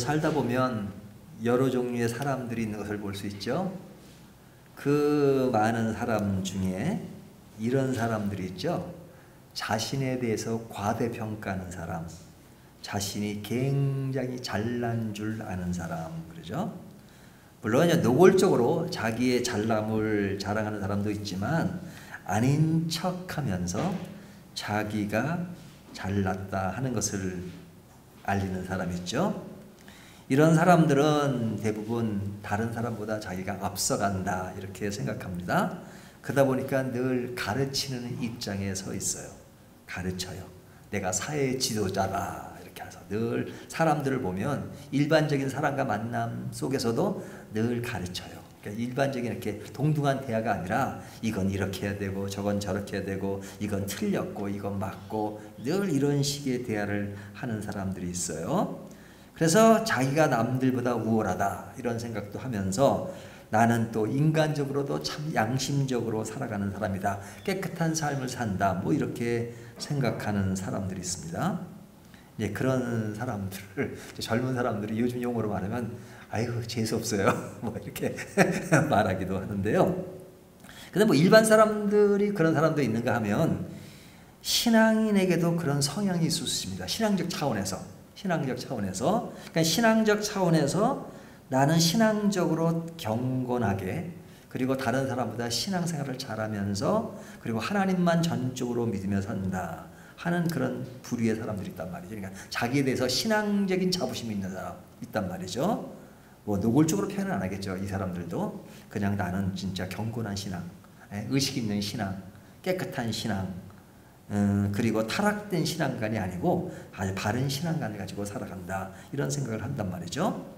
살다 보면 여러 종류의 사람들이 있는 것을 볼 수 있죠. 그 많은 사람 중에 이런 사람들이 있죠. 자신에 대해서 과대평가하는 사람, 자신이 굉장히 잘난 줄 아는 사람, 그러죠. 물론 이제 노골적으로 자기의 잘남을 자랑하는 사람도 있지만 아닌 척하면서 자기가 잘났다 하는 것을 알리는 사람이 있죠. 이런 사람들은 대부분 다른 사람보다 자기가 앞서간다 이렇게 생각합니다. 그러다 보니까 늘 가르치는 입장에 서 있어요. 가르쳐요. 내가 사회 지도자다 이렇게 해서 늘 사람들을 보면 일반적인 사람과 만남 속에서도 늘 가르쳐요. 그러니까 일반적인 이렇게 동등한 대화가 아니라 이건 이렇게 해야 되고 저건 저렇게 해야 되고 이건 틀렸고 이건 맞고 늘 이런 식의 대화를 하는 사람들이 있어요. 그래서 자기가 남들보다 우월하다 이런 생각도 하면서 나는 또 인간적으로도 참 양심적으로 살아가는 사람이다. 깨끗한 삶을 산다. 뭐 이렇게 생각하는 사람들이 있습니다. 예, 그런 사람들을 젊은 사람들이 요즘 용어로 말하면 아이고 재수없어요. 뭐 이렇게 말하기도 하는데요. 근데 뭐 일반 사람들이 그런 사람도 있는가 하면 신앙인에게도 그런 성향이 있을 수 있습니다. 신앙적 차원에서. 그러니까 신앙적 차원에서 나는 신앙적으로 경건하게 그리고 다른 사람보다 신앙생활을 잘하면서 그리고 하나님만 전적으로 믿으며 산다 하는 그런 부류의 사람들이 있단 말이죠. 그러니까 자기에 대해서 신앙적인 자부심이 있는 사람 있단 말이죠. 뭐 노골적으로 표현은 안 하겠죠. 이 사람들도 그냥 나는 진짜 경건한 신앙, 의식 있는 신앙, 깨끗한 신앙, 그리고 타락된 신앙관이 아니고 아주 바른 신앙관을 가지고 살아간다 이런 생각을 한단 말이죠.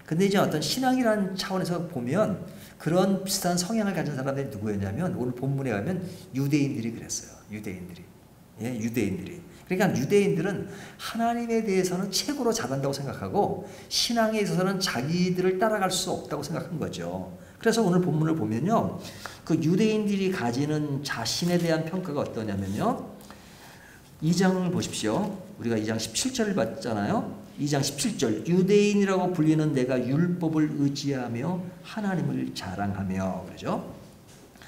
근데 이제 어떤 신앙이라는 차원에서 보면 그런 비슷한 성향을 가진 사람들이 누구였냐면 오늘 본문에 가면 유대인들이 그랬어요. 유대인들이. 그러니까 유대인들은 하나님에 대해서는 최고로 잘한다고 생각하고 신앙에 있어서는 자기들을 따라갈 수 없다고 생각한 거죠. 그래서 오늘 본문을 보면요. 그 유대인들이 가지는 자신에 대한 평가가 어떠냐면요. 2장을 보십시오. 우리가 2장 17절을 봤잖아요. 2장 17절 유대인이라고 불리는 내가 율법을 의지하며 하나님을 자랑하며 그러죠.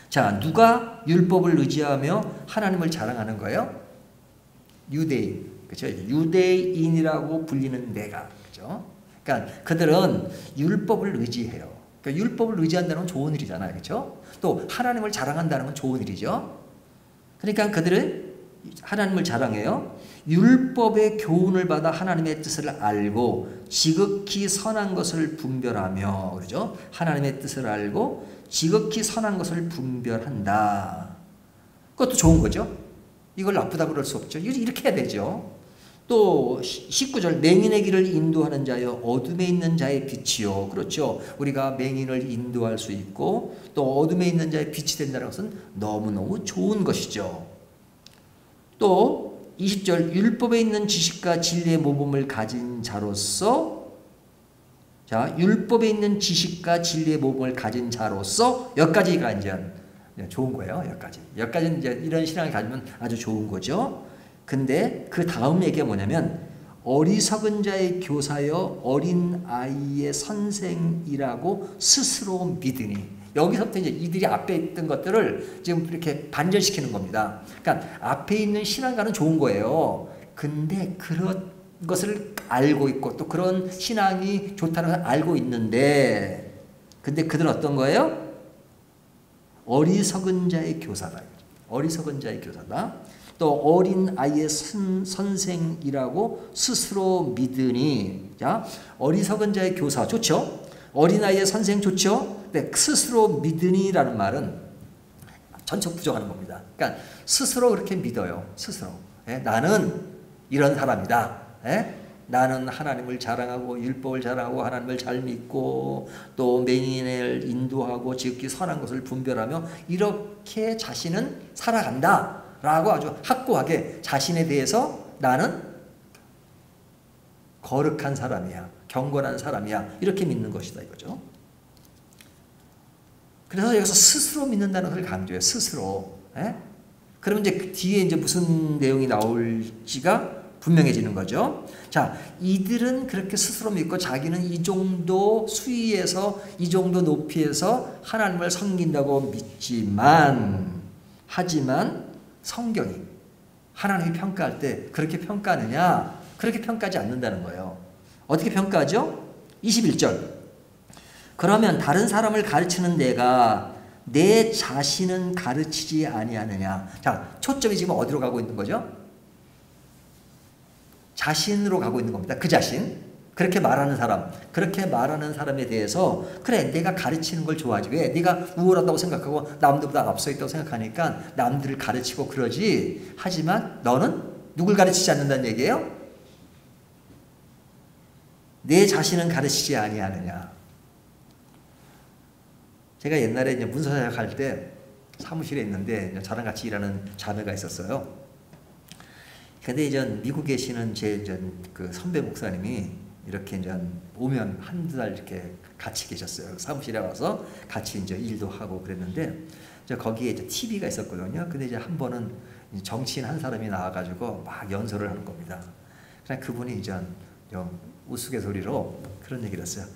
자, 누가 율법을 의지하며 하나님을 자랑하는 거예요? 유대인. 그렇죠? 유대인이라고 불리는 내가. 그렇죠? 그러니까 그들은 율법을 의지해요. 그러니까 율법을 의지한다는 건 좋은 일이잖아요. 그렇죠? 또 하나님을 자랑한다는 건 좋은 일이죠. 그러니까 그들은 하나님을 자랑해요. 율법의 교훈을 받아 하나님의 뜻을 알고 지극히 선한 것을 분별하며 그러죠? 하나님의 뜻을 알고 지극히 선한 것을 분별한다. 그것도 좋은 거죠. 이걸 나쁘다 그럴 수 없죠. 이렇게 해야 되죠. 또 19절 맹인의 길을 인도하는 자여 어둠에 있는 자의 빛이요. 그렇죠. 우리가 맹인을 인도할 수 있고 또 어둠에 있는 자의 빛이 된다는 것은 너무너무 좋은 것이죠. 또 20절 율법에 있는 지식과 진리의 모범을 가진 자로서 자 율법에 있는 지식과 진리의 모범을 가진 자로서 여기까지가 이제 좋은 거예요. 여기까지는 이제 이런 신앙을 가지면 아주 좋은 거죠. 근데 그 다음 얘기가 뭐냐면 어리석은 자의 교사여 어린 아이의 선생이라고 스스로 믿으니 여기서부터 이제 이들이 앞에 있던 것들을 지금 이렇게 반전시키는 겁니다. 그러니까 앞에 있는 신앙가는 좋은 거예요. 근데 그런 것을 알고 있고 또 그런 신앙이 좋다는 걸 알고 있는데 근데 그들은 어떤 거예요? 어리석은 자의 교사다. 어리석은 자의 교사다. 또 어린 아이의 선생이라고 스스로 믿으니 자 어리석은 자의 교사 좋죠. 어린아이의 선생 좋죠. 근데 스스로 믿으니라는 말은 전적 부정하는 겁니다. 그러니까 스스로 그렇게 믿어요. 스스로 나는 이런 사람이다. 나는 하나님을 자랑하고 율법을 자랑하고 하나님을 잘 믿고 또 맹인을 인도하고 지극히 선한 것을 분별하며 이렇게 자신은 살아간다 라고 아주 확고하게 자신에 대해서 나는 거룩한 사람이야 경건한 사람이야 이렇게 믿는 것이다 이거죠. 그래서 여기서 스스로 믿는다는 것을 강조해요. 스스로. 그러면 이제 그 뒤에 이제 무슨 내용이 나올지가 분명해지는 거죠. 자, 이들은 그렇게 스스로 믿고 자기는 이 정도 수위에서 이 정도 높이에서 하나님을 섬긴다고 믿지만, 하지만 성경이 하나님이 평가할 때 그렇게 평가하느냐? 그렇게 평가하지 않는다는 거예요. 어떻게 평가하죠? 21절. 그러면 다른 사람을 가르치는 내가 내 자신은 가르치지 아니하느냐. 자, 초점이 지금 어디로 가고 있는 거죠? 자신으로 가고 있는 겁니다. 그 자신. 그렇게 말하는 사람. 그렇게 말하는 사람에 대해서 그래, 내가 가르치는 걸 좋아하지. 왜? 네가 우월하다고 생각하고 남들보다 앞서 있다고 생각하니까 남들을 가르치고 그러지. 하지만 너는 누굴 가르치지 않는다는 얘기예요? 내 자신은 가르치지 아니하느냐. 제가 옛날에 이제 문서사역 할 때 사무실에 있는데 저랑 같이 일하는 자매가 있었어요. 근데 이제 미국에 계시는 제 그 선배 목사님이 이렇게 이제 오면 한두 달 이렇게 같이 계셨어요. 사무실에 와서 같이 이제 일도 하고 그랬는데 이제 거기에 이제 TV가 있었거든요. 근데 이제 한 번은 정치인 한 사람이 나와가지고 막 연설을 하는 겁니다. 그냥 그분이 이제 우스갯소리로 그런 얘기를 했어요.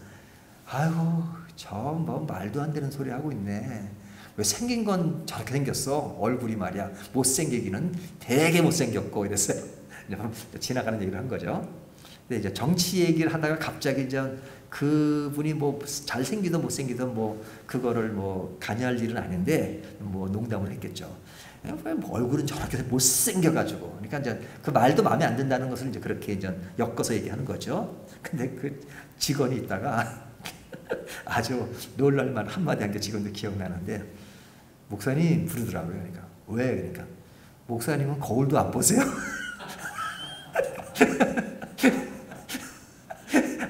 아이고, 저 뭐 말도 안 되는 소리 하고 있네. 왜 생긴 건 저렇게 생겼어? 얼굴이 말이야. 못생기기는 되게 못생겼고 이랬어요. 지나가는 얘기를 한 거죠. 근데 이제 정치 얘기를 하다가 갑자기 이제 그분이 뭐 잘생기든 못생기든 뭐 그거를 뭐 관여할 일은 아닌데 뭐 농담을 했겠죠. 뭐 얼굴은 저렇게 못생겨가지고. 그러니까 이제 그 말도 마음에 안 든다는 것을 이제 그렇게 이제 엮어서 얘기하는 거죠. 근데 그 직원이 있다가 아주 놀랄만 한마디 한 게 지금도 기억나는데 목사님 부르더라고요. 그러니까 왜? 그러니까 목사님은 거울도 안 보세요?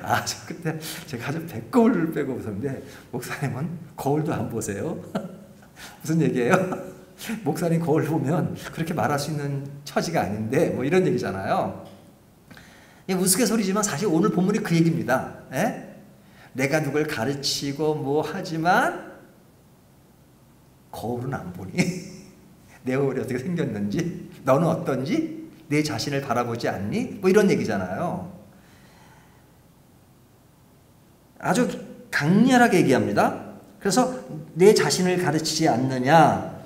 아, 저 그때 제가 아주 배꼽을 빼고 웃었는데 목사님은 거울도 안 보세요? 무슨 얘기예요? 목사님 거울 보면 그렇게 말할 수 있는 처지가 아닌데 뭐 이런 얘기잖아요. 우스갯소리지만 사실 오늘 본문이 그 얘기입니다. 에? 내가 누굴 가르치고 뭐 하지만 거울은 안 보니 내 얼굴이 어떻게 생겼는지 너는 어떤지 내 자신을 바라보지 않니? 뭐 이런 얘기잖아요. 아주 강렬하게 얘기합니다. 그래서 내 자신을 가르치지 않느냐.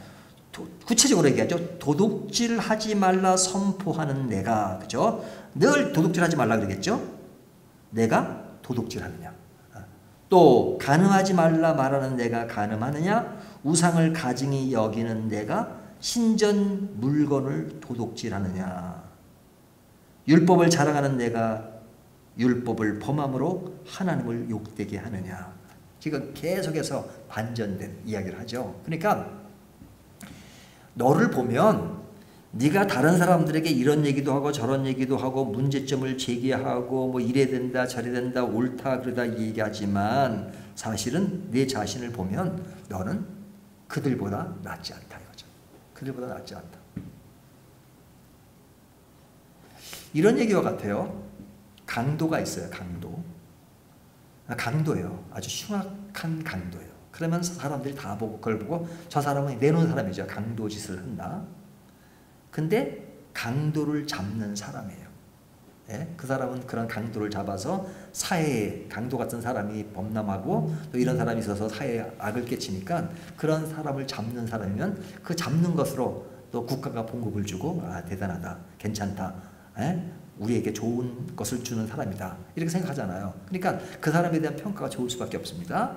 구체적으로 얘기하죠. 도둑질 하지 말라 선포하는 내가, 그죠? 늘 도둑질 하지 말라 그러겠죠? 내가 도둑질 하느냐. 또 간음하지 말라 말하는 내가 간음하느냐. 우상을 가증히 여기는 내가 신전 물건을 도둑질하느냐. 율법을 자랑하는 내가 율법을 범함으로 하나님을 욕되게 하느냐. 지금 계속해서 반전된 이야기를 하죠. 그러니까 너를 보면 네가 다른 사람들에게 이런 얘기도 하고 저런 얘기도 하고 문제점을 제기하고 뭐 이래 된다 저래 된다 옳다 그러다 얘기하지만 사실은 내 자신을 보면 너는 그들보다 낫지 않다 이거죠. 그들보다 낫지 않다. 이런 얘기와 같아요. 강도가 있어요. 강도예요. 아주 흉악한 강도예요. 그러면 사람들이 다 보고 그걸 보고 저 사람은 내놓은 사람이죠. 강도 짓을 한다. 근데 강도를 잡는 사람이에요. 예? 그 사람은 그런 강도를 잡아서 사회에 강도 같은 사람이 범람하고 또 이런 사람이 있어서 사회에 악을 끼치니까 그런 사람을 잡는 사람이면 그 잡는 것으로 또 국가가 봉급을 주고 아 대단하다 괜찮다 예? 우리에게 좋은 것을 주는 사람이다 이렇게 생각하잖아요. 그러니까 그 사람에 대한 평가가 좋을 수밖에 없습니다.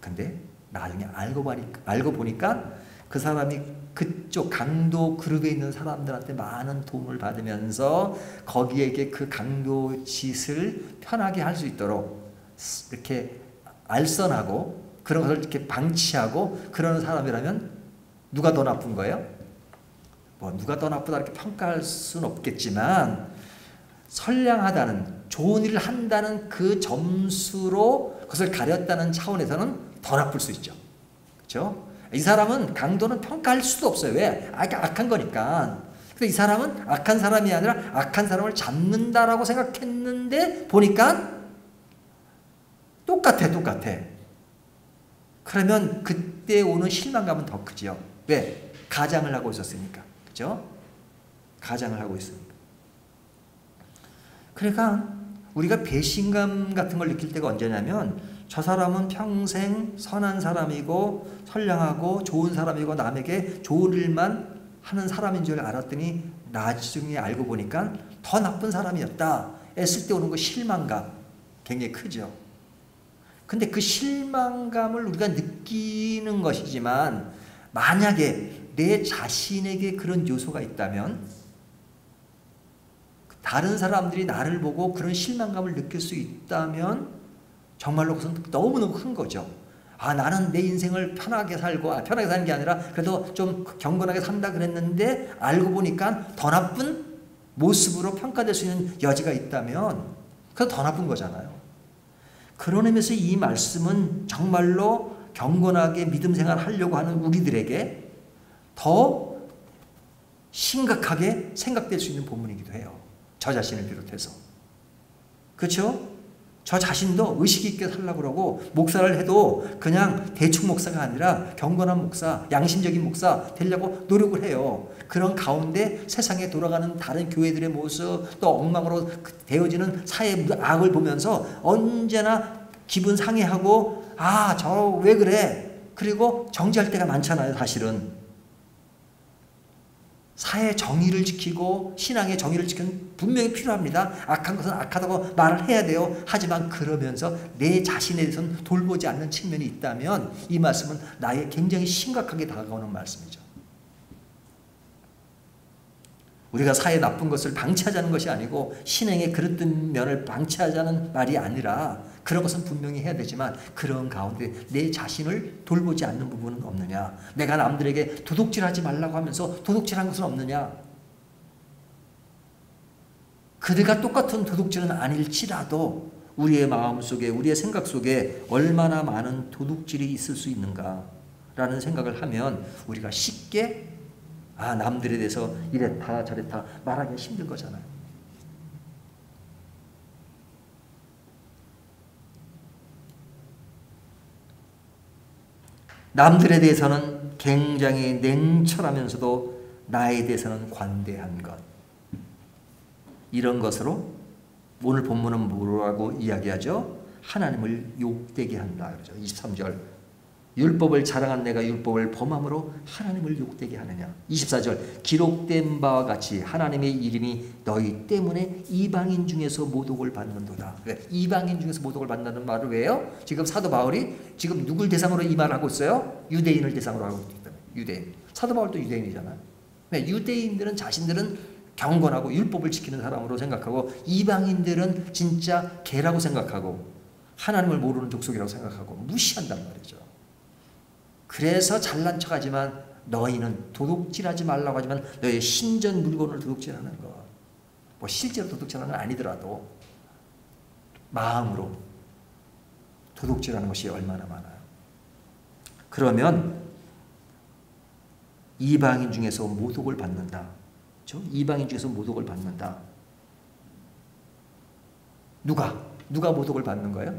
근데 나중에 알고 보니까 그 사람이 그쪽 강도 그룹에 있는 사람들한테 많은 도움을 받으면서 거기에게 그 강도 짓을 편하게 할 수 있도록 이렇게 알선하고 그런 것을 이렇게 방치하고 그러는 사람이라면 누가 더 나쁜 거예요? 뭐 누가 더 나쁘다 이렇게 평가할 수는 없겠지만 선량하다는 좋은 일을 한다는 그 점수로 그것을 가렸다는 차원에서는 더 나쁠 수 있죠. 그렇죠? 이 사람은 강도는 평가할 수도 없어요. 왜? 악한 거니까. 근데 이 사람은 악한 사람이 아니라 악한 사람을 잡는다라고 생각했는데 보니까 똑같아. 그러면 그때 오는 실망감은 더 크죠. 왜? 가장을 하고 있었으니까. 그죠? 가장을 하고 있으니까. 그러니까 우리가 배신감 같은 걸 느낄 때가 언제냐면 저 사람은 평생 선한 사람이고 선량하고 좋은 사람이고 남에게 좋은 일만 하는 사람인 줄 알았더니 나중에 알고 보니까 더 나쁜 사람이었다 했을 때 오는 그 실망감 굉장히 크죠. 근데 그 실망감을 우리가 느끼는 것이지만 만약에 내 자신에게 그런 요소가 있다면 다른 사람들이 나를 보고 그런 실망감을 느낄 수 있다면 정말로 그것은 너무너무 큰 거죠. 아, 나는 내 인생을 편하게 살고, 편하게 사는 게 아니라 그래도 좀 경건하게 산다 그랬는데 알고 보니까 더 나쁜 모습으로 평가될 수 있는 여지가 있다면 그건 더 나쁜 거잖아요. 그런 의미에서 이 말씀은 정말로 경건하게 믿음 생활을 하려고 하는 우리들에게 더 심각하게 생각될 수 있는 본문이기도 해요. 저 자신을 비롯해서. 그렇죠? 저 자신도 의식 있게 살려고 그러고 목사를 해도 그냥 대충 목사가 아니라 경건한 목사, 양심적인 목사 되려고 노력을 해요. 그런 가운데 세상에 돌아가는 다른 교회들의 모습 또 엉망으로 되어지는 사회의 악을 보면서 언제나 기분 상해하고 아, 저 왜 그래? 그리고 정지할 때가 많잖아요. 사실은. 사회 정의를 지키고 신앙의 정의를 지키는 분명히 필요합니다. 악한 것은 악하다고 말을 해야 돼요. 하지만 그러면서 내 자신에 대해서는 돌보지 않는 측면이 있다면 이 말씀은 나에게 굉장히 심각하게 다가오는 말씀이죠. 우리가 사회의 나쁜 것을 방치하자는 것이 아니고 신앙의 그릇된 면을 방치하자는 말이 아니라 그런 것은 분명히 해야 되지만 그런 가운데 내 자신을 돌보지 않는 부분은 없느냐. 내가 남들에게 도둑질하지 말라고 하면서 도둑질한 것은 없느냐. 그들과 똑같은 도둑질은 아닐지라도 우리의 마음속에 우리의 생각 속에 얼마나 많은 도둑질이 있을 수 있는가라는 생각을 하면 우리가 쉽게 아, 남들에 대해서 이랬다 저랬다 말하기 힘든 거잖아요. 남들에 대해서는 굉장히 냉철하면서도 나에 대해서는 관대한 것. 이런 것으로 오늘 본문은 뭐라고 이야기하죠? 하나님을 욕되게 한다. 그러죠. 23절. 율법을 자랑한 내가 율법을 범함으로 하나님을 욕되게 하느냐. 24절. 기록된 바와 같이 하나님의 이름이 너희 때문에 이방인 중에서 모독을 받는도다. 이방인 중에서 모독을 받는다는 말을 왜요? 지금 사도 바울이 지금 누굴 대상으로 이 말을 하고 있어요? 유대인을 대상으로 하고 있기 때문에. 유대인. 사도 바울도 유대인이잖아요. 네, 유대인들은 자신들은 경건하고 율법을 지키는 사람으로 생각하고 이방인들은 진짜 개라고 생각하고 하나님을 모르는 족속이라고 생각하고 무시한단 말이죠. 그래서 잘난 척하지만 너희는 도둑질하지 말라고 하지만 너희의 신전 물건을 도둑질하는 것. 뭐 실제로 도둑질하는 건 아니더라도 마음으로 도둑질하는 것이 얼마나 많아요. 그러면 이방인 중에서 모독을 받는다. 그렇죠? 이방인 중에서 모독을 받는다. 누가 모독을 받는 거예요?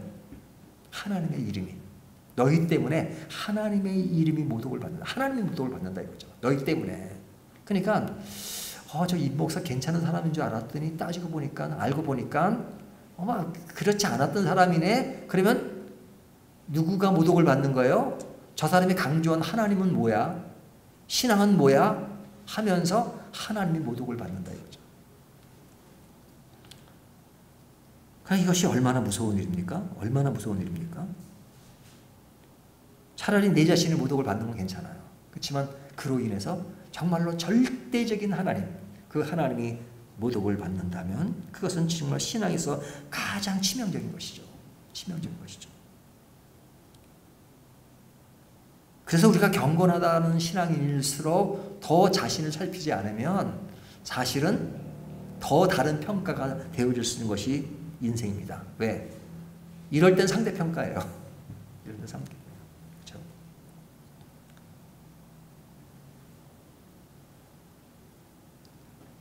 하나님의 이름이. 너희 때문에 하나님의 이름이 모독을 받는다. 하나님이 모독을 받는다 이거죠. 너희 때문에. 그러니까 저 이 목사 괜찮은 사람인 줄 알았더니 따지고 보니까 알고 보니까 그렇지 않았던 사람이네. 그러면 누구가 모독을 받는 거예요? 저 사람이 강조한 하나님은 뭐야? 신앙은 뭐야? 하면서 하나님이 모독을 받는다 이거죠. 그러니까 이것이 얼마나 무서운 일입니까? 얼마나 무서운 일입니까? 차라리 내 자신의 모독을 받는 건 괜찮아요. 그렇지만 그로 인해서 정말로 절대적인 하나님, 그 하나님이 모독을 받는다면 그것은 정말 신앙에서 가장 치명적인 것이죠. 치명적인 것이죠. 그래서 우리가 경건하다는 신앙인일수록 더 자신을 살피지 않으면 사실은 더 다른 평가가 되어질 수 있는 것이 인생입니다. 왜? 이럴 땐 상대평가예요. 이럴 땐 상대평가. 그렇죠?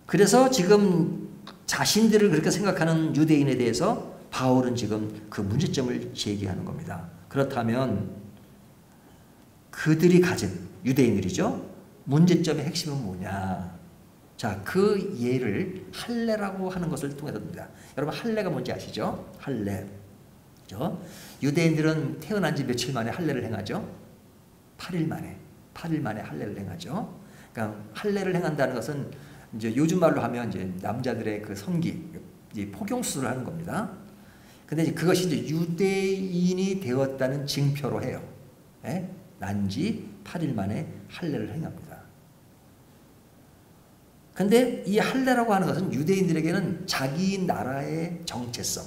그래서 지금 자신들을 그렇게 생각하는 유대인에 대해서 바울은 지금 그 문제점을 제기하는 겁니다. 그렇다면 그들이 가진 유대인들이죠. 문제점의 핵심은 뭐냐? 자, 그 예를 할례라고 하는 것을 통해서 듭니다. 여러분 할례가 뭔지 아시죠? 할례. 그죠? 유대인들은 태어난 지 며칠 만에 할례를 행하죠? 8일 만에. 8일 만에 할례를 행하죠. 그러니까 할례를 행한다는 것은 이제 요즘 말로 하면 이제 남자들의 그 성기, 이제 포경수술을 하는 겁니다. 근데 이제 그것이 이제 유대인이 되었다는 증표로 해요. 예? 난지 8일 만에 할례를 행합니다. 근데 이 할례라고 하는 것은 유대인들에게는 자기 나라의 정체성,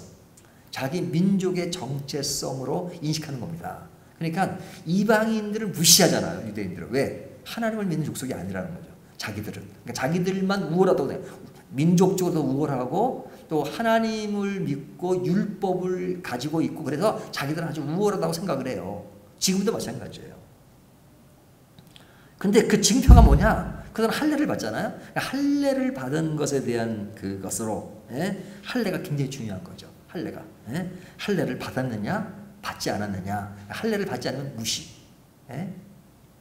자기 민족의 정체성으로 인식하는 겁니다. 그러니까 이방인들을 무시하잖아요, 유대인들은. 왜? 하나님을 믿는 족속이 아니라는 거죠. 자기들은. 그러니까 자기들만 우월하다고 생각해요. 민족적으로 우월하고 또 하나님을 믿고 율법을 가지고 있고 그래서 자기들은 아주 우월하다고 생각을 해요. 지금도 마찬가지예요. 근데 그 징표가 뭐냐? 그건 할례를 받잖아요. 할례를 받은 것에 대한 그것으로 할례가 굉장히 중요한 거죠. 할례가. 할례를 받았느냐? 받지 않았느냐? 할례를 받지 않으면 무시.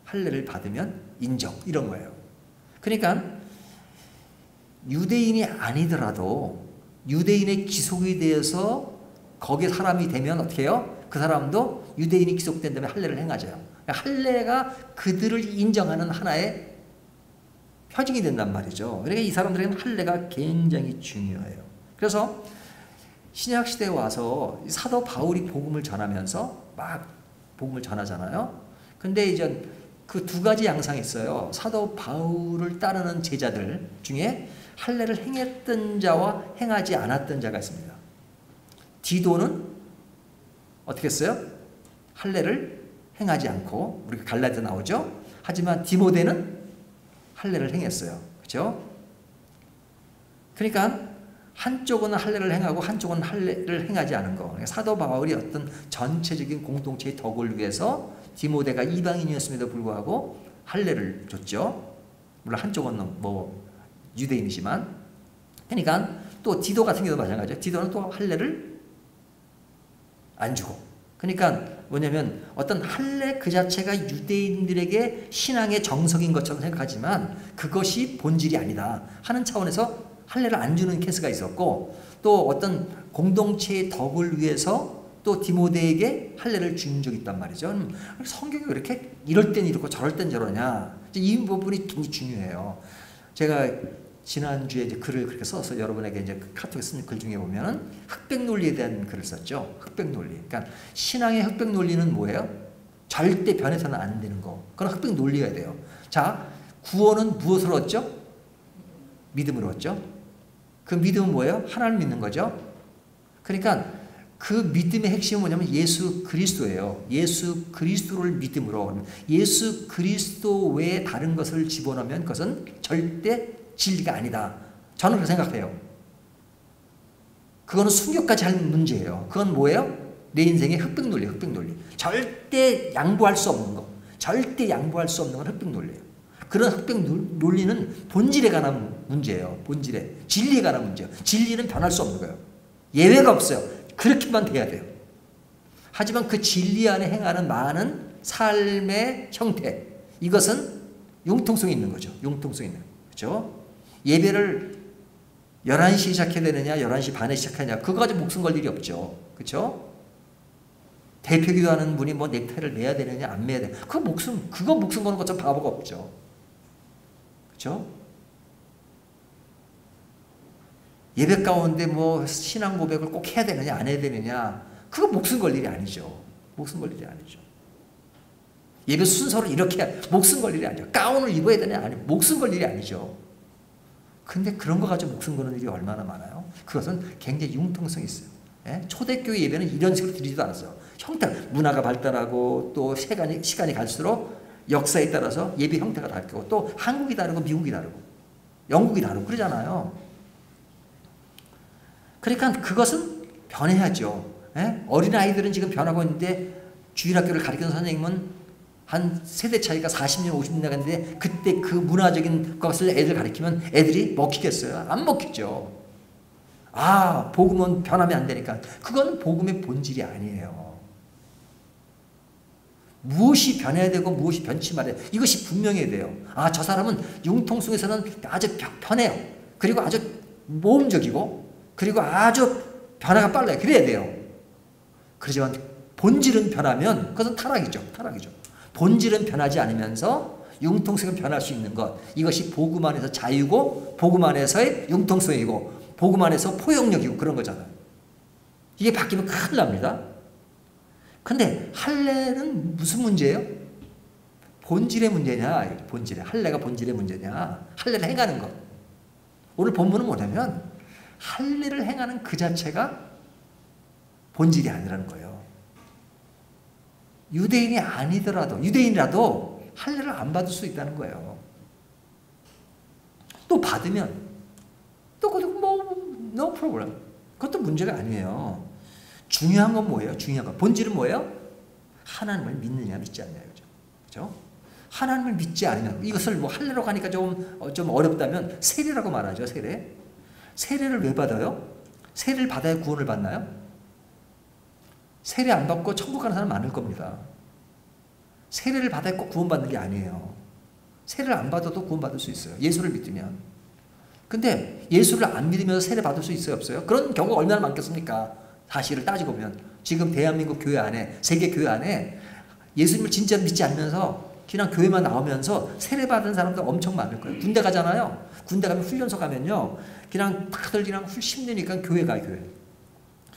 할례를 받으면 인정. 이런 거예요. 그러니까 유대인이 아니더라도 유대인의 기속이 되어서 거기에 사람이 되면 어떻게 해요? 그 사람도 유대인이 기속된 다음에 할례를 행하죠. 할례가 그들을 인정하는 하나의 표징이 된단 말이죠. 그러니까 이 사람들에게는 할례가 굉장히 중요해요. 그래서 신약 시대에 와서 사도 바울이 복음을 전하면서 막 복음을 전하잖아요. 근데 이제 그 두 가지 양상이 있어요. 사도 바울을 따르는 제자들 중에 할례를 행했던 자와 행하지 않았던 자가 있습니다. 디도는 어떻게 했어요? 할례를 행하지 않고 우리가 갈라디아 나오죠. 하지만 디모데는 할례를 행했어요. 그렇죠? 그러니까 한쪽은 할례를 행하고 한쪽은 할례를 행하지 않은 거. 그러니까 사도 바울이 어떤 전체적인 공동체의 덕을 위해서 디모데가 이방인이었음에도 불구하고 할례를 줬죠. 물론 한쪽은 뭐 유대인이지만. 그러니까 또 디도 같은 경우도 마찬가지예요. 디도는 또 할례를 안 주고. 그러니까 뭐냐면 어떤 할례 그 자체가 유대인들에게 신앙의 정석인 것처럼 생각하지만 그것이 본질이 아니다 하는 차원에서 할례를 안 주는 케이스가 있었고, 또 어떤 공동체의 덕을 위해서 또 디모데에게 할례를 준 적이 있단 말이죠. 성경이 왜 이렇게 이럴 땐 이렇고 저럴 땐 저러냐. 이 부분이 굉장히 중요해요. 제가 지난주에 이제 글을 그렇게 써서 여러분에게 이제 카톡에 쓴 글 중에 보면은 흑백 논리에 대한 글을 썼죠. 흑백 논리. 그러니까 신앙의 흑백 논리는 뭐예요? 절대 변해서는 안 되는 거. 그건 흑백 논리가 돼요. 자, 구원은 무엇으로 얻죠? 믿음으로 얻죠. 그 믿음은 뭐예요? 하나님을 믿는 거죠. 그러니까 그 믿음의 핵심은 뭐냐면 예수 그리스도예요. 예수 그리스도를 믿음으로. 예수 그리스도 외에 다른 것을 집어넣으면 그것은 절대 진리가 아니다. 저는 그렇게 생각해요. 그거는 순교까지 할 문제예요. 그건 뭐예요? 내 인생의 흑백 논리, 흑백 논리. 절대 양보할 수 없는 거. 절대 양보할 수 없는 건 흑백 논리예요. 그런 흑백 논리는 본질에 관한 문제예요. 본질에. 진리에 관한 문제예요. 진리는 변할 수 없는 거예요. 예외가 없어요. 그렇게만 돼야 돼요. 하지만 그 진리 안에 행하는 많은 삶의 형태, 이것은 융통성이 있는 거죠. 융통성이 있는 거죠. 그렇죠? 예배를 11시에 시작해야 되느냐 11시 반에 시작하느냐 그거 가지고 목숨 걸 일이 없죠. 그렇죠? 대표 기도하는 분이 뭐 넥타이를 매야 되느냐 안 매야 되느냐 그거 목숨 거는 것처럼 바보가 없죠. 그렇죠? 예배 가운데 뭐 신앙 고백을 꼭 해야 되느냐 안 해야 되느냐 그거 목숨 걸 일이 아니죠. 목숨 걸 일이 아니죠. 예배 순서를 이렇게 목숨 걸 일이 아니죠. 가운을 입어야 되느냐 아니 목숨 걸 일이 아니죠. 근데 그런 거 가지고 목숨 거는 일이 얼마나 많아요. 그것은 굉장히 융통성이 있어요. 예? 초대교회 예배는 이런 식으로 드리지도 않았어요. 형태, 문화가 발달하고 또 시간이 갈수록 역사에 따라서 예배 형태가 다르고 또 한국이 다르고 미국이 다르고 영국이 다르고 그러잖아요. 그러니까 그것은 변해야죠. 예? 어린아이들은 지금 변하고 있는데 주일학교를 가르치는 선생님은 한 세대 차이가 40년, 50년 나갔는데 그때 그 문화적인 것을 애들 가르치면 애들이 먹히겠어요? 안 먹히죠. 아, 복음은 변하면 안 되니까. 그건 복음의 본질이 아니에요. 무엇이 변해야 되고 무엇이 변치 말아야 돼요. 이것이 분명해야 돼요. 아, 저 사람은 융통성에서는 아주 편해요. 그리고 아주 모험적이고 그리고 아주 변화가 빨라요. 그래야 돼요. 그렇지만 본질은 변하면 그것은 타락이죠. 타락이죠. 본질은 변하지 않으면서 융통성은 변할 수 있는 것. 이것이 복음 안에서 자유고 복음 안에서의 융통성이고 복음 안에서 포용력이고 그런 거잖아요. 이게 바뀌면 큰일 납니다. 근데 할례는 무슨 문제예요? 본질의 문제냐? 본질의 할례가 본질의 문제냐? 할례를 행하는 것. 오늘 본문은 뭐냐면 할례를 행하는 그 자체가 본질이 아니라는 거예요. 유대인이 아니더라도 유대인이라도 할례를 안 받을 수 있다는 거예요. 또 받으면 또 그것도 뭐 no problem. 그것도 문제가 아니에요. 중요한 건 뭐예요? 중요한 건 본질은 뭐예요? 하나님을 믿느냐 믿지 않느냐 그죠? 그죠? 하나님을 믿지 않으면 이것을 뭐 할례로 가니까 좀 어렵다면 세례라고 말하죠. 세례. 세례를 왜 받아요? 세례를 받아야 구원을 받나요? 세례 안 받고 천국 가는 사람 많을 겁니다. 세례를 받아야 꼭 구원받는 게 아니에요. 세례를 안 받아도 구원받을 수 있어요. 예수를 믿으면. 근데 예수를 안 믿으면서 세례 받을 수 있어요? 없어요? 그런 경우가 얼마나 많겠습니까? 사실을 따지고 보면 지금 대한민국 교회 안에 세계 교회 안에 예수님을 진짜 믿지 않으면서 그냥 교회만 나오면서 세례 받은 사람들 엄청 많을 거예요. 군대 가잖아요. 군대 가면 훈련소 가면요. 그냥 다들 그냥 10년이니까 교회 가요. 교회.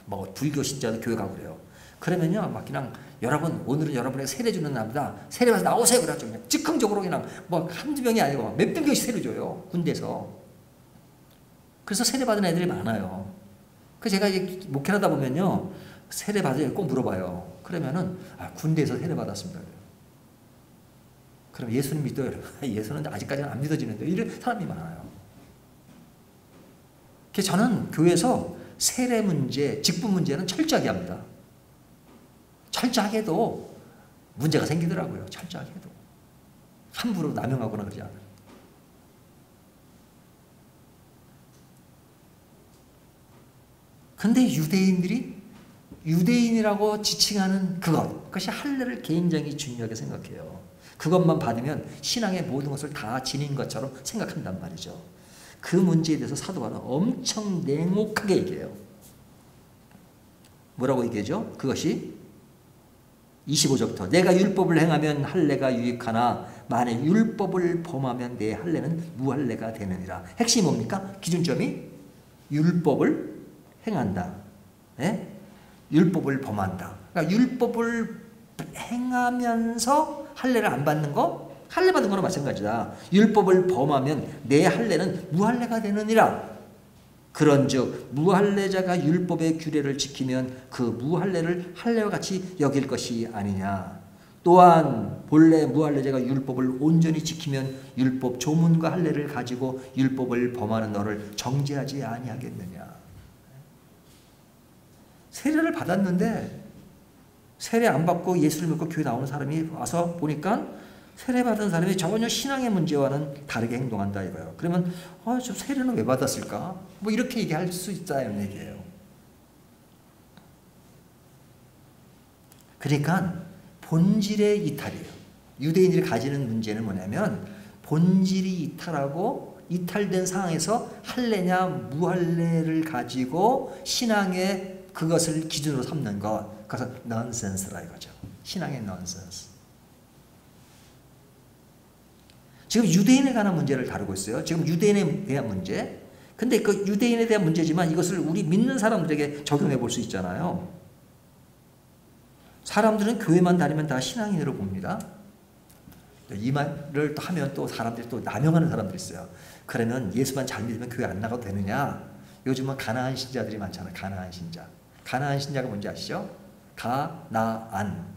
뭐 불교 신자도 교회 가고 그래요. 그러면요. 막 그냥 여러분 오늘은 여러분에게 세례 주는 날입니다. 세례 받아서 나오세요. 그래가지고 그냥 즉흥적으로 그냥 뭐 한두 명이 아니고 몇백 명씩 세례 줘요. 군대에서. 그래서 세례 받은 애들이 많아요. 그래서 제가 이제 목회하다 보면요. 세례 받으면 꼭 물어봐요. 그러면은 아, 군대에서 세례 받았습니다. 그럼 예수님 믿어요? 예수는 아직까지는 안 믿어지는데 이런 사람이 많아요. 그래서 저는 교회에서 세례 문제, 직분 문제는 철저하게 합니다. 철저하게 해도 문제가 생기더라고요. 철저하게 해도. 함부로 남용하거나 그러지 않아요. 근데 유대인이라고 지칭하는 그것이 할례를 굉장히 중요하게 생각해요. 그것만 받으면 신앙의 모든 것을 다 지닌 것처럼 생각한단 말이죠. 그 문제에 대해서 사도 바울은 엄청 냉혹하게 얘기해요. 뭐라고 얘기하죠? 그것이 25절부터 내가 율법을 행하면 할례가 유익하나 만일 율법을 범하면 내 할례는 무할례가 되느니라. 핵심이 뭡니까? 기준점이 율법을 행한다. 네? 율법을 범한다. 그러니까 율법을 행하면서 할례를 안 받는 거? 할례 받은 거나 마찬가지다. 율법을 범하면 내 할례는 무할례가 되느니라. 그런즉 무할례자가 율법의 규례를 지키면 그 무할례를 할례와 같이 여길 것이 아니냐. 또한 본래 무할례자가 율법을 온전히 지키면 율법 조문과 할례를 가지고 율법을 범하는 너를 정죄하지 아니하겠느냐. 세례를 받았는데 세례 안 받고 예수를 믿고 교회 나오는 사람이 와서 보니까 세례 받은 사람이 전혀 신앙의 문제와는 다르게 행동한다 이거예요. 그러면 저 세례는 왜 받았을까? 뭐 이렇게 얘기할 수 있다는 얘기예요. 그러니까 본질의 이탈이에요. 유대인들이 가지는 문제는 뭐냐면 본질이 이탈하고 이탈된 상황에서 할례냐 무할례를 가지고 신앙의 그것을 기준으로 삼는 것. 그래서 넌센스라 이거죠. 신앙의 넌센스. 지금 유대인에 관한 문제를 다루고 있어요. 지금 유대인에 대한 문제. 근데 그 유대인에 대한 문제지만 이것을 우리 믿는 사람들에게 적용해 볼 수 있잖아요. 사람들은 교회만 다니면 다 신앙인으로 봅니다. 이 말을 또 하면 또 사람들이 또 남용하는 사람들이 있어요. 그러면 예수만 잘 믿으면 교회 안 나가도 되느냐? 요즘은 가나안 신자들이 많잖아요. 가나안 신자. 가나안 신자가 뭔지 아시죠? 가나안.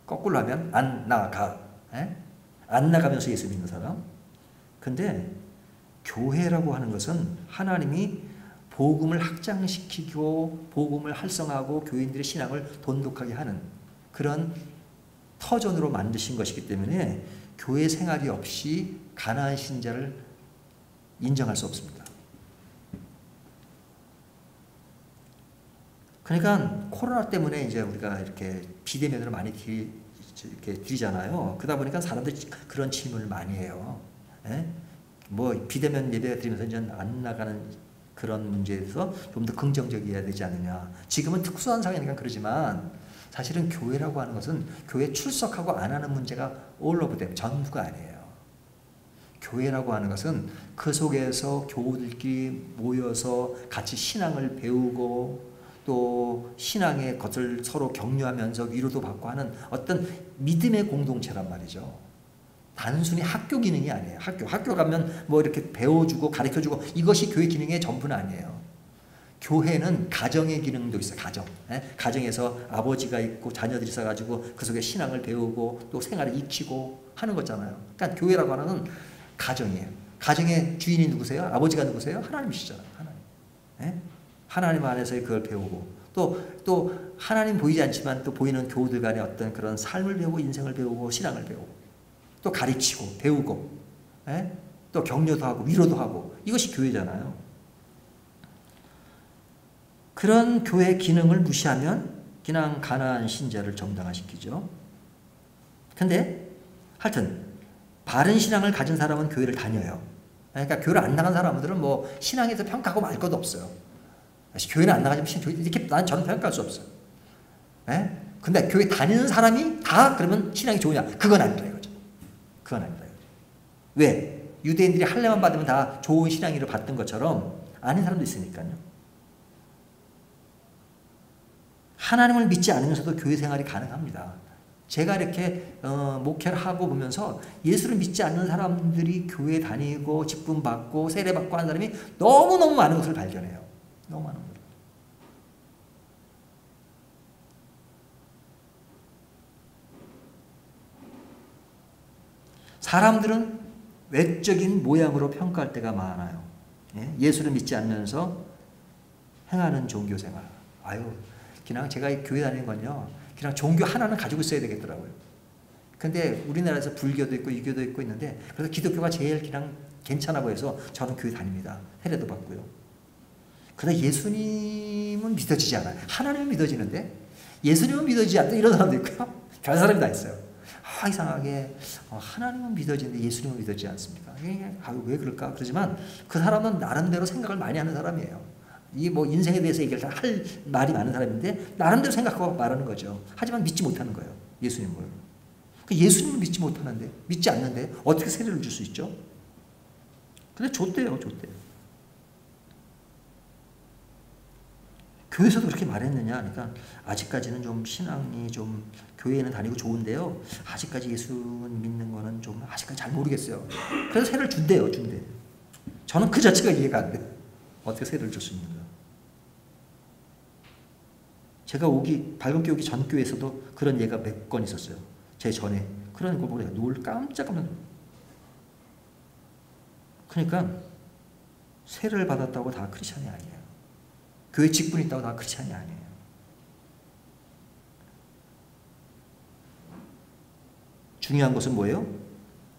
거꾸로 하면 안 나가. 에? 안 나가면서 예수 믿는 사람. 근데 교회라고 하는 것은 하나님이 복음을 확장시키고 복음을 활성화하고 교인들의 신앙을 돈독하게 하는 그런 터전으로 만드신 것이기 때문에 교회 생활이 없이 가나안 신자를 인정할 수 없습니다. 그러니까 코로나 때문에 이제 우리가 이렇게 비대면으로 많이 이렇게 드리잖아요. 그러다 보니까 사람들이 그런 질문을 많이 해요. 예? 뭐 비대면 예배 드리면서 이제 안 나가는 그런 문제에서 좀 더 긍정적이어야 되지 않느냐. 지금은 특수한 상황이니까 그러지만 사실은 교회라고 하는 것은 교회 출석하고 안 하는 문제가 all of them, 전부가 아니에요. 교회라고 하는 것은 그 속에서 교우들끼리 모여서 같이 신앙을 배우고 또 신앙의 것을 서로 격려하면서 위로도 받고 하는 어떤 믿음의 공동체란 말이죠. 단순히 학교 기능이 아니에요. 학교 가면 뭐 이렇게 배워주고 가르쳐주고 이것이 교회 기능의 전부는 아니에요. 교회는 가정의 기능도 있어요. 가정. 가정에서 아버지가 있고 자녀들이 있어가지고 그 속에 신앙을 배우고 또 생활을 익히고 하는 거잖아요. 그러니까 교회라고 하는 건 가정이에요. 가정의 주인이 누구세요? 아버지가 누구세요? 하나님이시잖아요. 하나님. 하나님 안에서 그걸 배우고 또 하나님 보이지 않지만 또 보이는 교우들 간의 어떤 그런 삶을 배우고 인생을 배우고 신앙을 배우고 또 가르치고 배우고 또 격려도 하고 위로도 하고 이것이 교회잖아요. 그런 교회 기능을 무시하면 그냥 가난한 신자를 정당화시키죠. 근데 하여튼 바른 신앙을 가진 사람은 교회를 다녀요. 그러니까 교회를 안 나간 사람들은 뭐 신앙에서 평가하고 말 것도 없어요. 교회는 안 나가지만 이렇게 저는 평가할 수 없어요. 근데 교회 다니는 사람이 다 그러면 신앙이 좋으냐? 그건 아니다 이거죠. 그건 아니다 이거죠. 왜? 유대인들이 할례만 받으면 다 좋은 신앙이를 받던 것처럼 아닌 사람도 있으니까요. 하나님을 믿지 않으면서도 교회 생활이 가능합니다. 제가 이렇게 목회를 하고 보면서 예수를 믿지 않는 사람들이 교회 다니고 직분 받고 세례 받고 하는 사람이 너무너무 많은 것을 발견해요. 너무 많은 것. 사람들은 외적인 모양으로 평가할 때가 많아요. 예수를 믿지 않으면서 행하는 종교생활. 아유, 그냥 제가 교회 다니는 건요. 그냥 종교 하나는 가지고 있어야 되겠더라고요. 근데 우리나라에서 불교도 있고 유교도 있고 있는데 그래서 기독교가 제일 그냥 괜찮아 보여서 저는 교회 다닙니다. 세례도 받고요. 그러나 예수님은 믿어지지 않아요. 하나님은 믿어지는데 예수님은 믿어지지 않다 이런 사람도 있고요. 별 사람이 다 있어요. 이상하게 하나님은 믿어지는데 예수님은 믿어지지 않습니까? 왜 그럴까? 그러지만 그 사람은 나름대로 생각을 많이 하는 사람이에요. 이 뭐 인생에 대해서 얘기를 할 말이 많은 사람인데 나름대로 생각하고 말하는 거죠. 하지만 믿지 못하는 거예요. 예수님을. 예수님을 믿지 못하는데 믿지 않는데 어떻게 세례를 줄 수 있죠? 근데 줬대요. 교회에서도 그렇게 말했느냐? 그러니까 아직까지는 좀 신앙이 좀 교회에는 다니고 좋은데요. 아직까지 예수 믿는 거는 좀 아직까지 잘 모르겠어요. 그래서 세례를 준대. 저는 그 자체가 이해가 안 돼요. 어떻게 세례를 줄 수 있는가? 제가 발금교 오기 전 교회에서도 그런 예가 몇 건 있었어요. 제 전에 그런 걸 보고 놀 깜짝깜짝. 그러니까 세례를 받았다고 다 크리스천이 아니에요. 교회 직분이 있다고 다 크리스천이 아니에요. 중요한 것은 뭐예요?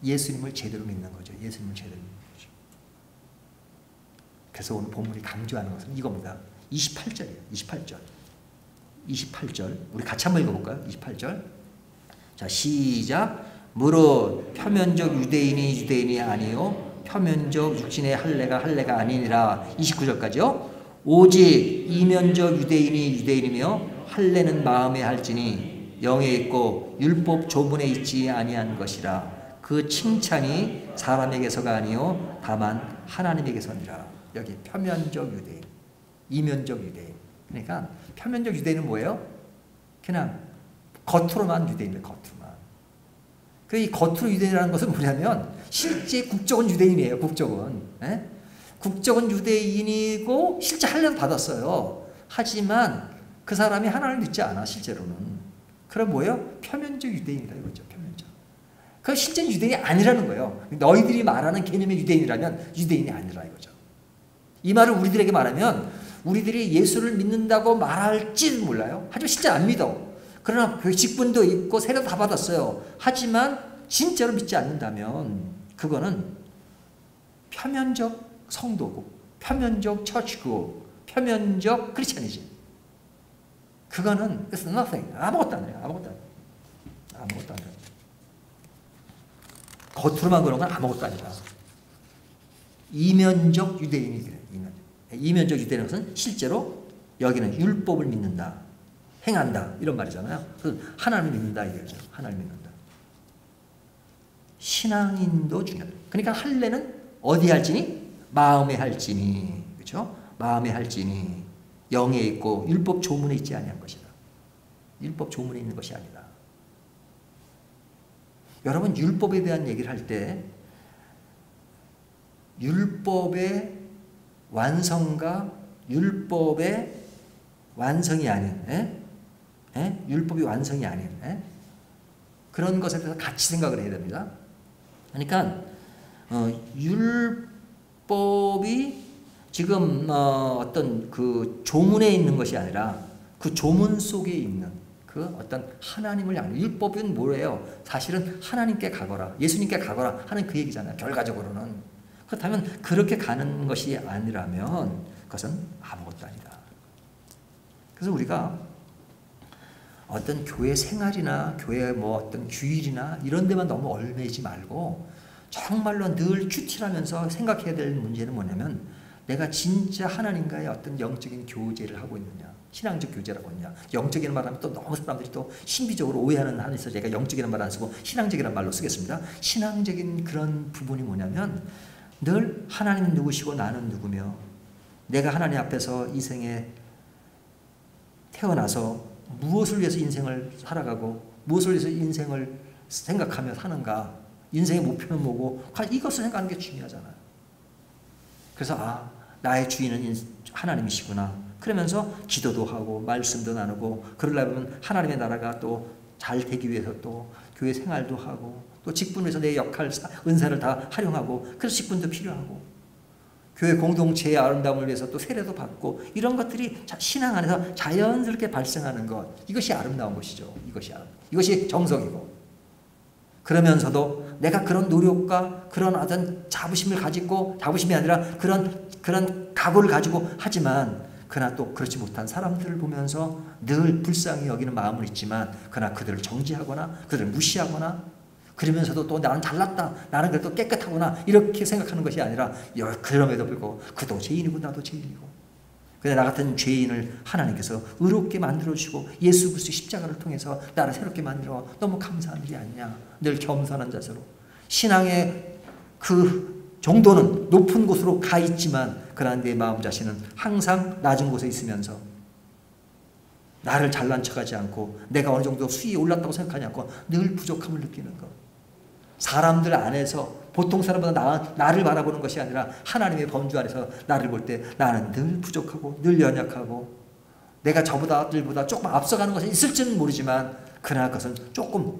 예수님을 제대로 믿는 거죠. 예수님을 제대로 믿는 거죠. 그래서 오늘 본문이 강조하는 것은 이겁니다. 28절이에요. 28절. 우리 같이 한번 읽어볼까요? 28절. 자, 시작. 무릇 표면적 유대인이 아니요 표면적 육신의 할례가 아니니라. 29절까지요. 오직 이면적 유대인이며 할례는 마음에 할지니 영에 있고 율법 조문에 있지 아니한 것이라. 그 칭찬이 사람에게서가 아니요 다만 하나님에게서니라. 여기 표면적 유대인, 이면적 유대인. 그러니까 표면적 유대인은 뭐예요? 그냥 겉으로만 유대인이에요. 겉으로만. 이 겉으로 유대인이라는 것은 뭐냐면 실제 국적은 유대인이에요. 국적은 유대인이고 실제 할례도 받았어요. 하지만 그 사람이 하나님을 믿지 않아 실제로는. 그럼 뭐예요? 표면적 유대인이다 이거죠. 표면적. 그 실제 유대인이 아니라는 거예요. 너희들이 말하는 개념의 유대인이라면 유대인이 아니라 이거죠. 이 말을 우리들에게 말하면 우리들이 예수를 믿는다고 말할지는 몰라요. 하지만 실제 안 믿어. 그러나 그 직분도 있고 세례도 다 받았어요. 하지만 진짜로 믿지 않는다면 그거는 표면적 성도고 표면적 처치고 표면적 크리스천이지. 그거는 it's nothing. 아무것도 아니에요. 아무것도 아니라. 겉으로만 그런 건 아무것도 아니다. 이면적 유대인이 그래. 이면적 유대인은 것은 실제로 여기는 율법을 믿는다, 행한다 이런 말이잖아요. 그래서 하나님을 믿는다 이거죠. 하나님을 믿는다. 신앙인도 중요하다. 그러니까 할례는 어디 할지니? 마음에 할지니, 그렇죠? 마음에 할지니 영에 있고 율법 조문에 있지 아니한 것이다. 율법 조문에 있는 것이 아니다. 여러분 율법에 대한 얘기를 할 때 율법의 완성과 율법의 완성이 아닌, 율법이 완성이 아닌 그런 것에 대해서 같이 생각을 해야 됩니다. 그러니까 율법이 지금 어떤 그 조문에 있는 것이 아니라 그 조문 속에 있는 그 어떤 하나님을 향한 율법은 뭐예요? 사실은 하나님께 가거라, 예수님께 가거라 하는 그 얘기잖아요. 결과적으로는. 그렇다면 그렇게 가는 것이 아니라면 그것은 아무것도 아니다. 그래서 우리가 어떤 교회 생활이나 교회 뭐 어떤 규율이나 이런 데만 너무 얽매이지 말고 정말로 늘 큐티하면서 생각해야 될 문제는 뭐냐면 내가 진짜 하나님과의 어떤 영적인 교제를 하고 있느냐, 신앙적 교제라고 하느냐. 영적이라는 말하면 또 너무 사람들이 또 신비적으로 오해하는 한에서 제가 영적이라는 말 안 쓰고 신앙적이라는 말로 쓰겠습니다. 신앙적인 그런 부분이 뭐냐면 늘 하나님 누구시고 나는 누구며 내가 하나님 앞에서 이 생에 태어나서 무엇을 위해서 인생을 살아가고 무엇을 위해서 인생을 생각하며 사는가, 인생의 목표는 뭐고 이것을 생각하는 게 중요하잖아요. 그래서 나의 주인은 하나님이시구나 그러면서 기도도 하고 말씀도 나누고 그러려면 하나님의 나라가 또 잘 되기 위해서 또 교회 생활도 하고 또 직분에서 내 역할, 은사를 다 활용하고 그래서 직분도 필요하고 교회 공동체의 아름다움을 위해서 또 세례도 받고 이런 것들이 신앙 안에서 자연스럽게 발생하는 것, 이것이 아름다운 것이죠. 이것이 정석이고 그러면서도 내가 그런 노력과 그런 어떤 자부심을 가지고 자부심이 아니라 그런 각오를 가지고 하지만 그러나 또 그렇지 못한 사람들을 보면서 늘 불쌍히 여기는 마음은 있지만 그러나 그들을 정죄하거나 그들을 무시하거나 그러면서도 또 나는 잘났다, 나는 그래도 깨끗하구나 이렇게 생각하는 것이 아니라 그럼에도 불구하고 그도 죄인이고 나도 죄인이고 근데 나 같은 죄인을 하나님께서 의롭게 만들어주시고 예수 그리스도 십자가를 통해서 나를 새롭게 만들어 너무 감사한 일이 아니냐. 늘 겸손한 자세로 신앙의 그 정도는 높은 곳으로 가 있지만 그러나 내 마음 자신은 항상 낮은 곳에 있으면서 나를 잘난 척하지 않고 내가 어느 정도 수위에 올랐다고 생각하지 않고 늘 부족함을 느끼는 것. 사람들 안에서 보통 사람보다 나를 바라보는 것이 아니라 하나님의 범주 안에서 나를 볼 때 나는 늘 부족하고 늘 연약하고 내가 저보다들보다 조금 앞서가는 것이 있을지는 모르지만 그러나 그것은 조금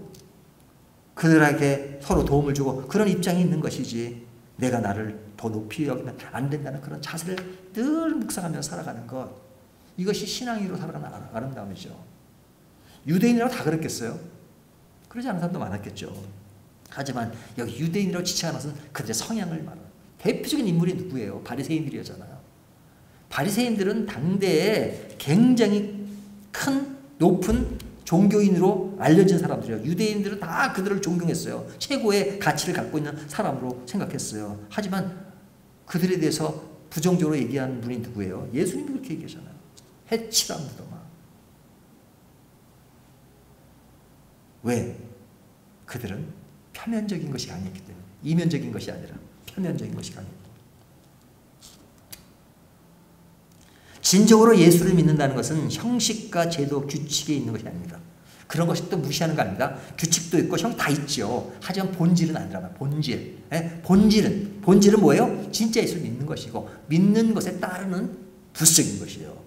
그들에게 서로 도움을 주고 그런 입장이 있는 것이지 내가 나를 더 높이 여기면 안 된다는 그런 자세를 늘 묵상하면서 살아가는 것. 이것이 신앙인으로 살아가는 아름다움이죠. 유대인이라고 다 그랬겠어요? 그러지 않은 사람도 많았겠죠. 하지만 여기 유대인이라고 지칭하는 것은 그들의 성향을 말하는 대표적인 인물이 누구예요? 바리새인들이었잖아요. 바리새인들은 당대에 굉장히 큰 높은 종교인으로 알려진 사람들이에요. 유대인들은 다 그들을 존경했어요. 최고의 가치를 갖고 있는 사람으로 생각했어요. 하지만 그들에 대해서 부정적으로 얘기한 분이 누구예요? 예수님이 그렇게 얘기하잖아요. 해치라 무덤아. 왜? 그들은 표면적인 것이 아니었기 때문에. 이면적인 것이 아니라 표면적인 것이 아니었기 진정으로 예수를 믿는다는 것은 형식과 제도, 규칙에 있는 것이 아닙니다. 그런 것이 또 무시하는 거 아닙니다. 규칙도 있고 형 다 있죠. 하지만 본질은 아니라 본질. 본질은 뭐예요? 진짜 예수를 믿는 것이고 믿는 것에 따르는 부수적인 것이에요.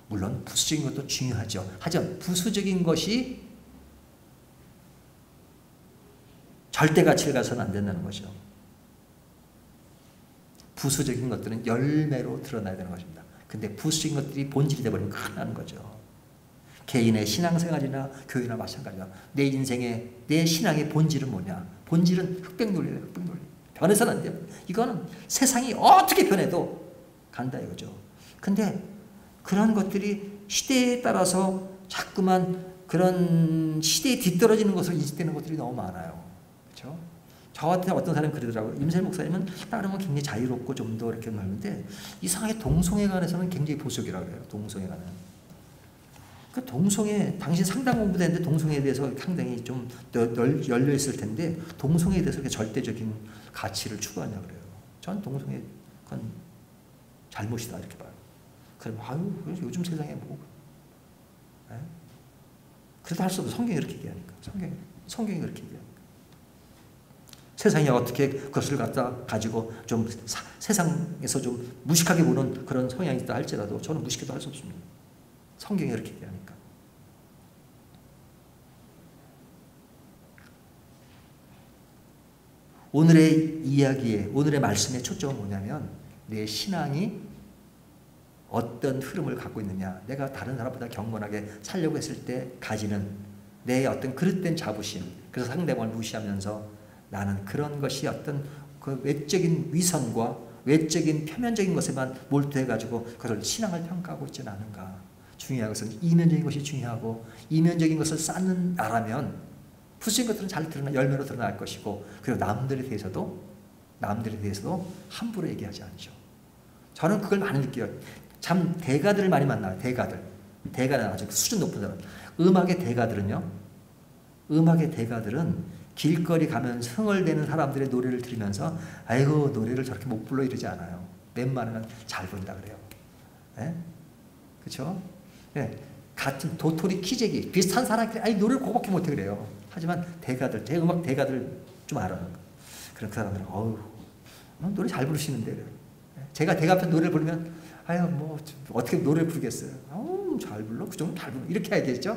물론 부수적인 것도 중요하죠. 하지만 부수적인 것이 절대 가치를 가서는 안 된다는 거죠. 부수적인 것들은 열매로 드러나야 되는 것입니다. 근데 부수적인 것들이 본질이 되어버리면 큰일 나는 거죠. 개인의 신앙생활이나 교회나 마찬가지야. 내 인생의, 내 신앙의 본질은 뭐냐? 본질은 흑백논리예요. 흑백논리. 변해서는 안 돼요. 이거는 세상이 어떻게 변해도 간다 이거죠. 근데 그런 것들이 시대에 따라서 자꾸만 그런 시대에 뒤떨어지는 것으로 인식되는 것들이 너무 많아요. 그렇죠? 저 같은 어떤 사람이 그러더라고요. 임세 목사님은 다른 건 굉장히 자유롭고 좀 더 이렇게 말하는데 이상하게 동성에 관해서는 굉장히 보수적이라고 그래요. 동성에 관한. 그 동성애 당신 상당 공부도 했는데 동성애에 대해서 상당히 좀 열려 있을 텐데 동성애에 대해서 그렇게 절대적인 가치를 추구하냐 그래요. 전 동성애 그건 잘못이다 이렇게 봐요. 그럼 아유 요즘 세상에 뭐 그래도 할 수 없어. 성경이 이렇게 얘기하니까. 성경이 그렇게 얘기하니까. 세상이 어떻게 그것을 갖다 가지고 좀 세상에서 좀 무식하게 보는 그런 성향이 있다 할지라도 저는 무식해도 할 수 없습니다. 성경이 그렇게 얘기하니까. 오늘의 이야기에, 오늘의 말씀의 초점은 뭐냐면 내 신앙이 어떤 흐름을 갖고 있느냐, 내가 다른 사람보다 경건하게 살려고 했을 때 가지는 내 어떤 그릇된 자부심, 그래서 상대방을 무시하면서 나는 그런 것이 어떤 그 외적인 위선과 외적인 표면적인 것에만 몰두해가지고 그걸 신앙을 평가하고 있지는 않은가. 중요한 것은 이면적인 것이 중요하고 이면적인 것을 쌓는 나라면 부수적인 것들은 잘 드러나 열매로 드러날 것이고 그리고 남들에 대해서도 함부로 얘기하지 않죠. 저는 그걸 많이 느껴요. 참 대가들을 많이 만나요. 대가는 아주 수준 높은 사람. 음악의 대가들은 길거리 가면 흥얼대는 사람들의 노래를 들으면서 아이고 노래를 저렇게 못 불러 이러지 않아요. 웬만하면 잘 부른다 그래요. 네? 그렇죠? 네. 같은 도토리 키재기 비슷한 사람끼리 아니 노래를 그거밖에 못해 그래요. 하지만 대음악 대가들 좀 알아요. 그런 그 사람들은 어우 노래 잘 부르시는데 그래요. 제가 대가 앞에 노래를 부르면 아유 뭐 어떻게 노래를 부르겠어요. 잘 불러 그 정도 잘 불러 이렇게 해야겠죠.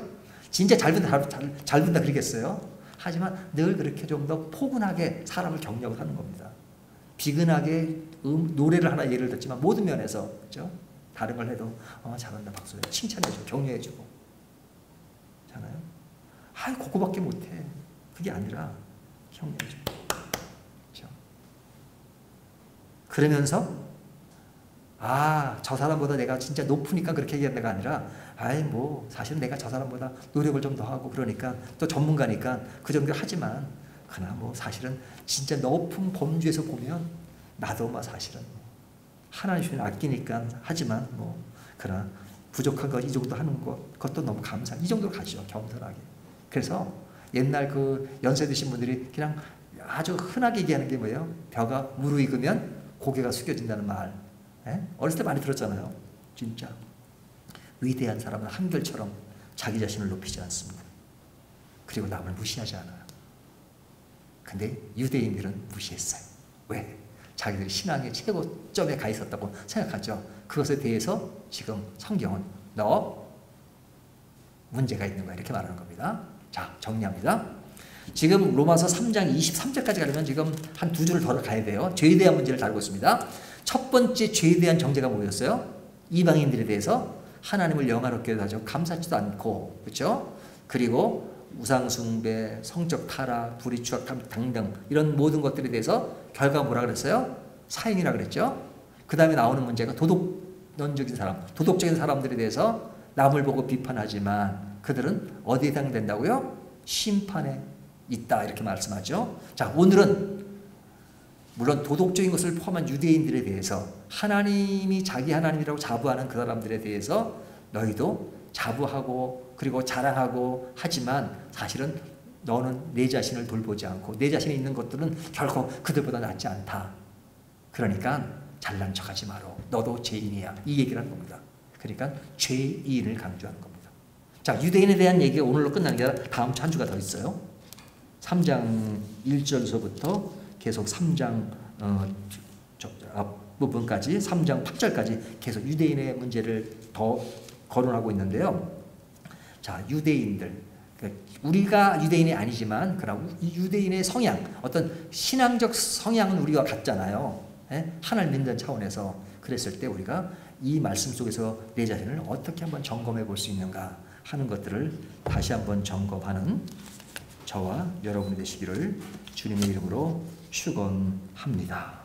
진짜 잘 부른다 그러겠어요. 하지만 늘 그렇게 좀 더 포근하게 사람을 격려를 하는 겁니다. 비근하게 노래를 하나 예를 들지만 모든 면에서 그렇죠? 다른 걸 해도 잘한다 박수 칭찬해주고 격려해주고 잖아요. 아이 그거밖에 못해. 그게 아니라 격려해주고 그렇죠? 그러면서 저 사람보다 내가 진짜 높으니까 그렇게 얘기한다가 아니라 아이 뭐 사실은 내가 저 사람보다 노력을 좀 더 하고 그러니까 또 전문가니까 그 정도 하지만 그러나 뭐 사실은 진짜 높은 범주에서 보면 나도 뭐 사실은 하나님 아끼니까 하지만 뭐 그러나 부족한 거 이 정도 하는 그것도 너무 감사 이 정도로 가죠. 겸손하게. 그래서 옛날 그 연세 드신 분들이 그냥 아주 흔하게 얘기하는 게 뭐예요? 벼가 무르익으면 고개가 숙여진다는 말. 어렸을 때 많이 들었잖아요. 진짜 위대한 사람은 한결처럼 자기 자신을 높이지 않습니다. 그리고 남을 무시하지 않아요. 근데 유대인들은 무시했어요. 왜? 자기들이 신앙의 최고점에 가 있었다고 생각하죠. 그것에 대해서 지금 성경은 너 문제가 있는 거야 이렇게 말하는 겁니다. 자 정리합니다. 지금 로마서 3장 23절까지 가려면 지금 한 두 줄을 더 가야 돼요. 죄에 대한 문제를 다루고 있습니다. 첫 번째 죄에 대한 정죄가 뭐였어요? 이방인들에 대해서 하나님을 영화롭게 하죠. 감사치도 않고 그렇죠? 그리고 우상숭배, 성적 타락, 불의 추악 등등 이런 모든 것들에 대해서 결과가 뭐라 그랬어요? 사형이라 그랬죠. 그 다음에 나오는 문제가 도덕적인 사람들에 대해서 남을 보고 비판하지만 그들은 어디에 해당된다고요? 심판에 있다 이렇게 말씀하죠. 자 오늘은 물론 도덕적인 것을 포함한 유대인들에 대해서 하나님이 자기 하나님이라고 자부하는 그 사람들에 대해서 너희도 자부하고 그리고 자랑하고 하지만 사실은 너는 내 자신을 돌보지 않고 내 자신에 있는 것들은 결코 그들보다 낫지 않다. 그러니까 잘난 척하지 마라. 너도 죄인이야. 이 얘기를 하는 겁니다. 그러니까 죄인을 강조하는 겁니다. 자 유대인에 대한 얘기가 오늘로 끝나는 게 아니라 다음 주 한 주가 더 있어요. 3장 1절서부터 계속 3장 앞부분까지 3장 8절까지 계속 유대인의 문제를 더 거론하고 있는데요. 자, 유대인들. 우리가 유대인이 아니지만 그러나 유대인의 성향, 어떤 신앙적 성향은 우리가 같잖아요. 하나님 믿는 차원에서 그랬을 때 우리가 이 말씀 속에서 내 자신을 어떻게 한번 점검해 볼 수 있는가 하는 것들을 다시 한번 점검하는 저와 여러분이 되시기를 주님의 이름으로 축원합니다.